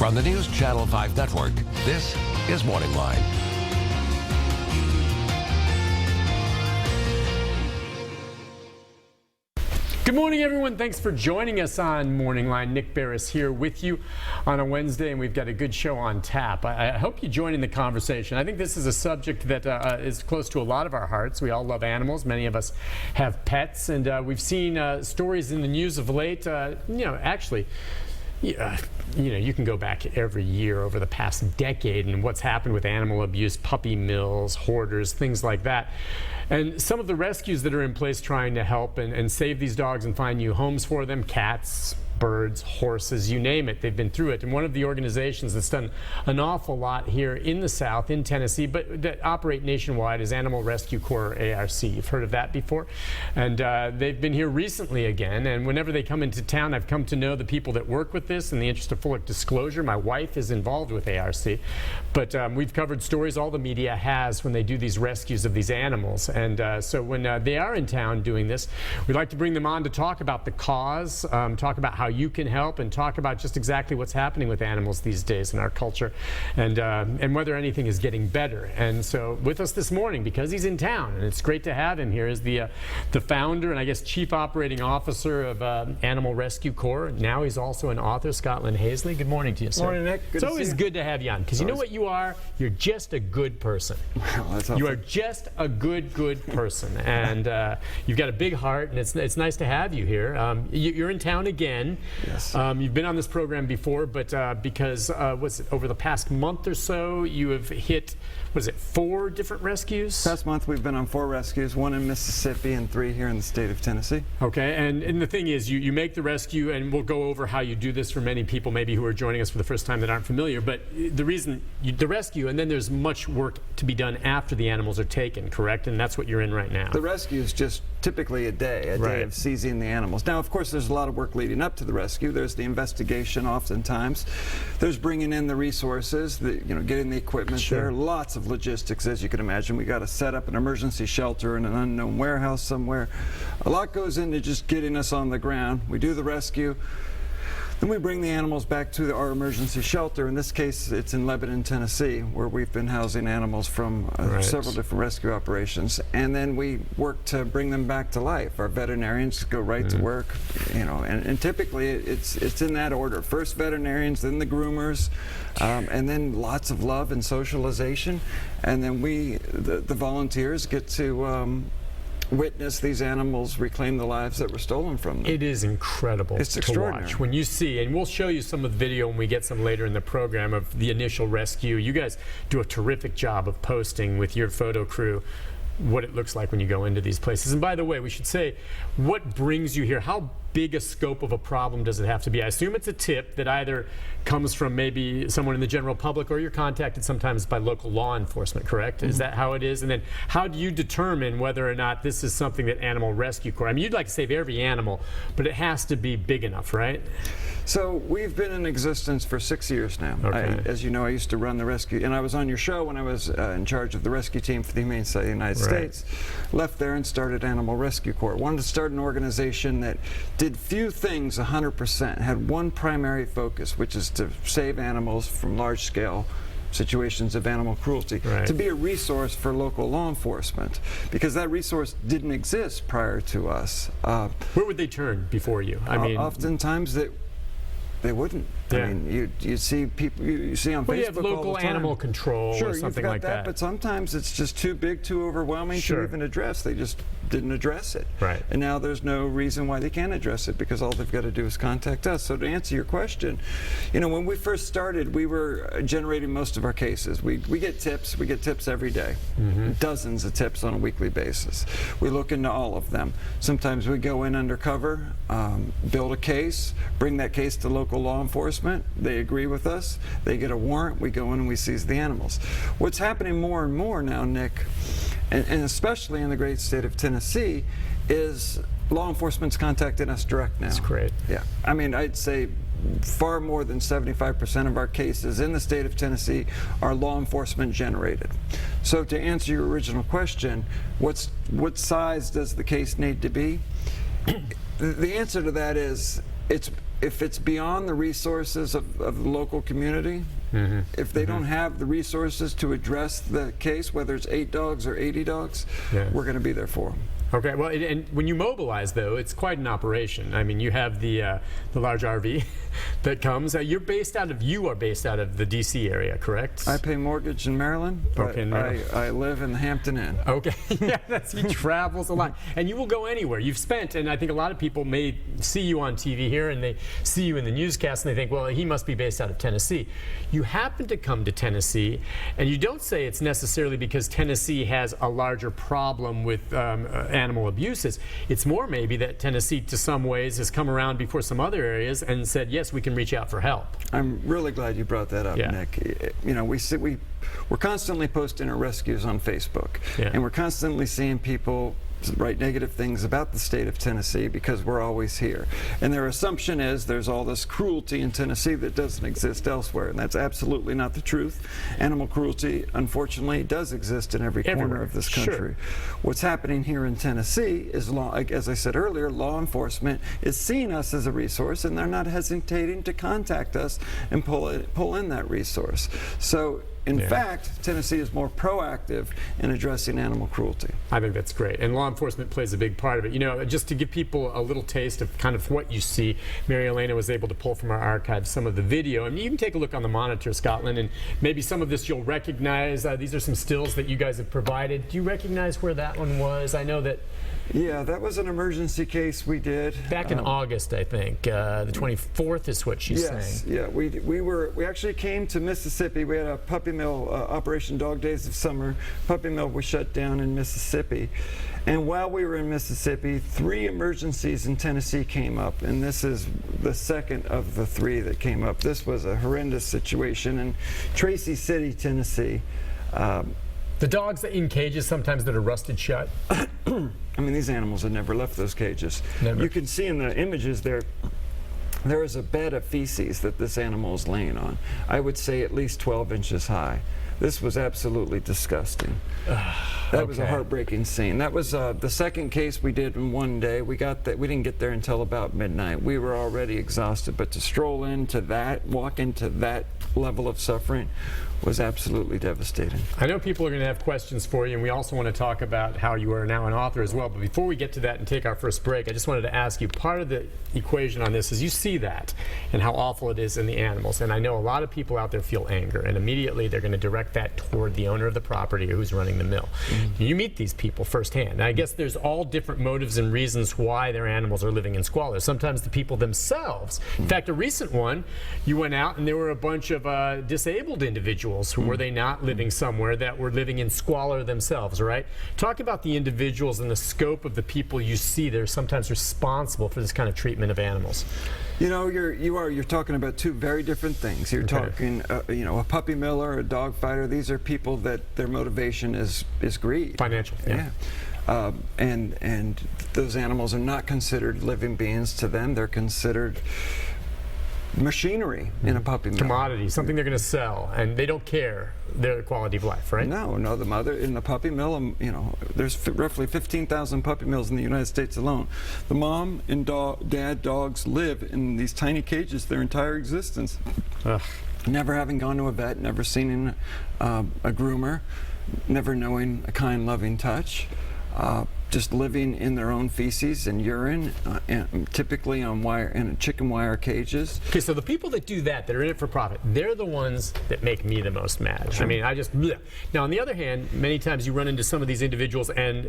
From the News Channel 5 Network, this is MorningLine. Good morning, everyone. Thanks for joining us on Morning Line. Nick Barris here with you on a Wednesday, and we've got a good show on tap. I hope you join in the conversation. I think this is a subject that is close to a lot of our hearts. We all love animals. Many of us have pets, and we've seen stories in the news of late. You can go back every year over the past decade and what's happened with animal abuse, puppy mills, hoarders, things like that. And some of the rescues that are in place trying to help and save these dogs and find new homes for them, cats, birds, horses, you name it, they've been through it. And one of the organizations that's done an awful lot here in the South, in Tennessee, but that operate nationwide is Animal Rescue Corps, ARC. You've heard of that before? And they've been here recently again, and whenever they come into town, I've come to know the people that work with this. In the interest of full disclosure, my wife is involved with ARC, but we've covered stories all the media has when they do these rescues of these animals. And so when they are in town doing this, we'd like to bring them on to talk about the cause, talk about how you can help, and talk about just exactly what's happening with animals these days in our culture, and whether anything is getting better. And so with us this morning, because he's in town, and it's great to have him here, is the founder and I guess chief operating officer of Animal Rescue Corps. Now he's also an author, Scotland Hazley. Good morning to you, sir. Morning, Nick. It's always good to have you on, because you know what you are? You're just a good person. Well, you are just a good person, and you've got a big heart, and it's nice to have you here. You're in town again. Yes. You've been on this program before, but because over the past month or so, you have hit, 4 different rescues? Past month we've been on 4 rescues, 1 in Mississippi and 3 here in the state of Tennessee. Okay, and the thing is, you make the rescue, and we'll go over how you do this for many people maybe who are joining us for the first time that aren't familiar, but the reason, the rescue, and then there's much work to be done after the animals are taken, correct? And that's what you're in right now. The rescue is just typically a day of seizing the animals. Now, of course, there's a lot of work leading up to the rescue. There's the investigation oftentimes. There's bringing in the resources, getting the equipment there. Lots of logistics, as you can imagine. We got to set up an emergency shelter in an unknown warehouse somewhere. A lot goes into just getting us on the ground. We do the rescue. Then we bring the animals back to our emergency shelter. In this case, it's in Lebanon, Tennessee, where we've been housing animals from several different rescue operations. And then we work to bring them back to life. Our veterinarians go right to work, and typically it's in that order. First veterinarians, then the groomers, and then lots of love and socialization. And then the volunteers get to witness these animals reclaim the lives that were stolen from them. It is incredible to watch when you see, and we'll show you some of the video when we get some later in the program of the initial rescue. You guys do a terrific job of posting with your photo crew what it looks like when you go into these places. And by the way, we should say, what brings you here? How big a scope of a problem does it have to be? I assume it's a tip that either comes from maybe someone in the general public, or you're contacted sometimes by local law enforcement, correct? Is that how it is? And then how do you determine whether or not this is something that Animal Rescue Corps, I mean, you'd like to save every animal, but it has to be big enough, right? So we've been in existence for 6 years now. Okay. As you know, I used to run the rescue, and I was on your show when I was in charge of the rescue team for the Humane Society of the United States. Left there and started Animal Rescue Corps. Wanted to start an organization that did few things 100%, had one primary focus, which is to save animals from large-scale situations of animal cruelty, to be a resource for local law enforcement, because that resource didn't exist prior to us. Where would they turn before you? I mean, oftentimes they wouldn't. I mean, you see people, you see on Facebook you have local all the time. Animal control or something like that. But sometimes it's just too big, too overwhelming to even address. They just didn't address it. Right. And now there's no reason why they can't address it, because all they've got to do is contact us. So to answer your question, when we first started, we were generating most of our cases. We get tips. We get tips every day. Dozens of tips on a weekly basis. We look into all of them. Sometimes we go in undercover, build a case, bring that case to local law enforcement. They agree with us. They get a warrant. We go in and we seize the animals. What's happening more and more now, Nick, and especially in the great state of Tennessee, is law enforcement's contacting us direct now. That's great. Yeah. I mean, I'd say far more than 75% of our cases in the state of Tennessee are law enforcement generated. So to answer your original question, what size does the case need to be? The answer to that is if it's beyond the resources of the local community, if they don't have the resources to address the case, whether it's 8 dogs or 80 dogs, we're going to be there for them. Okay, well, and when you mobilize, though, it's quite an operation. I mean, you have the large RV that comes. You are based out of the D.C. area, correct? I pay mortgage in Maryland, but I live in the Hampton Inn. Okay, yeah, he travels a lot. And you will go anywhere. You've spent, and I think a lot of people may see you on TV here, and they see you in the newscast, and they think, well, he must be based out of Tennessee. You happen to come to Tennessee, and you don't say it's necessarily because Tennessee has a larger problem with animal abuses. It's more maybe that Tennessee, to some ways, has come around before some other areas and said, yes, we can reach out for help. I'm really glad you brought that up, Nick. You know, we're constantly posting our rescues on Facebook, and we're constantly seeing people write negative things about the state of Tennessee because we're always here. And their assumption is there's all this cruelty in Tennessee that doesn't exist elsewhere, and that's absolutely not the truth. Animal cruelty, unfortunately, does exist in every corner of this country. What's happening here in Tennessee is, as I said earlier, law enforcement is seeing us as a resource, and they're not hesitating to contact us and pull in that resource. So in fact, Tennessee is more proactive in addressing animal cruelty. I think that's great. And law enforcement plays a big part of it. You know, just to give people a little taste of kind of what you see, Mary Elena was able to pull from our archives some of the video. And you can take a look on the monitor, Scotland, and maybe some of this you'll recognize. These are some stills that you guys have provided. Do you recognize where that one was? I know that... Yeah, that was an emergency case we did. Back in August, I think. The 24th is what she's saying. Yes, yeah. We actually came to Mississippi. We had a puppy mill, Operation Dog Days of Summer. Puppy mill was shut down in Mississippi. And while we were in Mississippi, 3 emergencies in Tennessee came up, and this is the second of the 3 that came up. This was a horrendous situation in Tracy City, Tennessee. The dogs in cages sometimes that are rusted shut. I mean, these animals had never left those cages. Never. You can see in the images there is a bed of feces that this animal is laying on. I would say at least 12 inches high. This was absolutely disgusting. That was a heartbreaking scene. That was the second case we did in one day. We didn't get there until about midnight. We were already exhausted, but to stroll into that, walk into that level of suffering was absolutely devastating. I know people are going to have questions for you, and we also want to talk about how you are now an author as well. But before we get to that and take our first break, I just wanted to ask you, part of the equation on this is you see that and how awful it is in the animals. And I know a lot of people out there feel anger, and immediately they're going to direct that toward the owner of the property or who's running the mill. You meet these people firsthand. And I guess there's all different motives and reasons why their animals are living in squalor. Sometimes the people themselves. In fact, a recent one, you went out and there were a bunch of disabled individuals who were they not living somewhere that were living in squalor themselves, right? Talk about the individuals and the scope of the people you see that are sometimes responsible for this kind of treatment of animals. You know, you're talking about 2 very different things. You're talking, you know, a puppy miller, a dog fighter. These are people that their motivation is greed. Financial, and those animals are not considered living beings to them. They're considered machinery in a puppy mill. Commodity, something they're going to sell, and they don't care their quality of life, right? No, the mother in the puppy mill, you know, there's roughly 15,000 puppy mills in the United States alone. The mom and dad dogs live in these tiny cages their entire existence. Never having gone to a vet, never seen a groomer, never knowing a kind, loving touch. Just living in their own feces and urine, and typically in chicken wire cages. Okay, so the people that do that are in it for profit, they're the ones that make me the most mad. I mean, bleh. Now, on the other hand, many times you run into some of these individuals and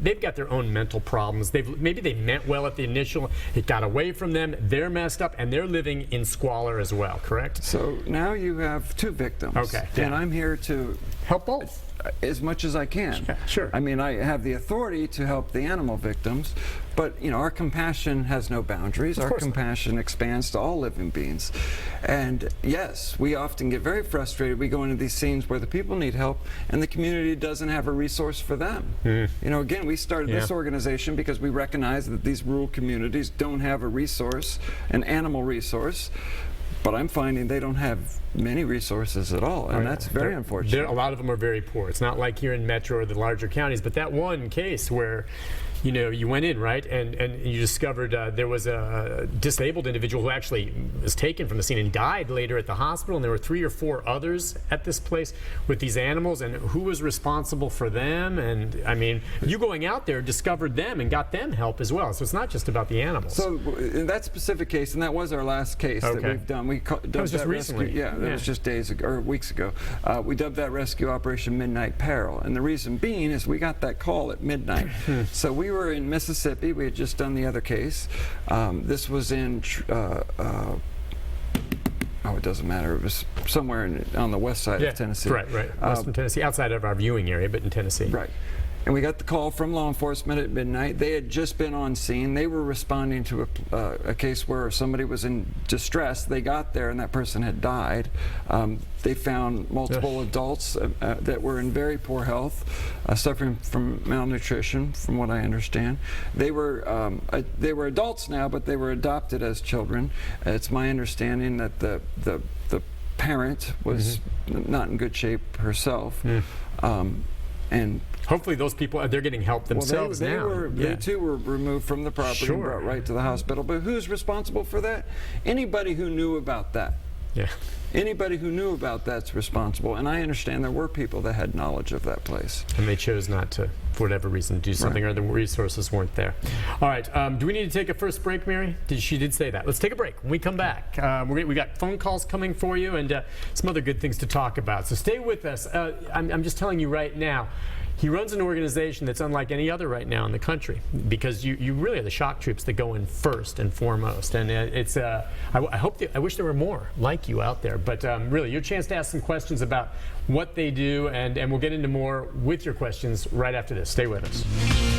they've got their own mental problems. Maybe they meant well at the initial, it got away from them, they're messed up, and they're living in squalor as well, correct? So now you have 2 victims. Okay. And I'm here to help both. As much as I can. Yeah, sure. I mean, I have the authority to help the animal victims, but you know, our compassion has no boundaries. Our compassion expands to all living beings. And yes, we often get very frustrated. We go into these scenes where the people need help and the community doesn't have a resource for them. You know, again, we started this organization because we recognize that these rural communities don't have a resource, an animal resource. But I'm finding they don't have many resources at all, and that's very unfortunate. A lot of them are very poor. It's not like here in Metro or the larger counties, but that one case where you went in, right, and you discovered there was a disabled individual who actually was taken from the scene and died later at the hospital, and there were 3 or 4 others at this place with these animals, and who was responsible for them? And I mean, you going out there discovered them and got them help as well. So it's not just about the animals. So in that specific case, and that was our last case that we've done, we dubbed that was just recently. Rescue, that was just days ago, or weeks ago. We dubbed that rescue Operation Midnight Peril, and the reason being is we got that call at midnight. So we were in Mississippi. We had just done the other case. This was in oh, it doesn't matter. It was somewhere on the west side of Tennessee. Right. Western Tennessee, outside of our viewing area, but in Tennessee. Right. And we got the call from law enforcement at midnight. They had just been on scene. They were responding to a case where somebody was in distress. They got there and that person had died. They found multiple adults that were in very poor health, suffering from malnutrition, from what I understand. They were adults now, but they were adopted as children. It's my understanding that the parent was not in good shape herself. And hopefully those people, they're getting help themselves now. They too were removed from the property and brought right to the hospital. But who's responsible for that? Anybody who knew about that. Yeah. Anybody who knew about that's responsible. And I understand there were people that had knowledge of that place. And they chose not to, for whatever reason, do something, or the resources weren't there. All right. Do we need to take a first break, Mary? She did say that. Let's take a break. When we come back, we got phone calls coming for you and some other good things to talk about. So stay with us. I'm just telling you right now, he runs an organization that's unlike any other right now in the country, because you really are the shock troops that go in first and foremost. And it's I wish there were more like you out there. But really, your chance to ask some questions about what they do, and we'll get into more with your questions right after this. Stay with us.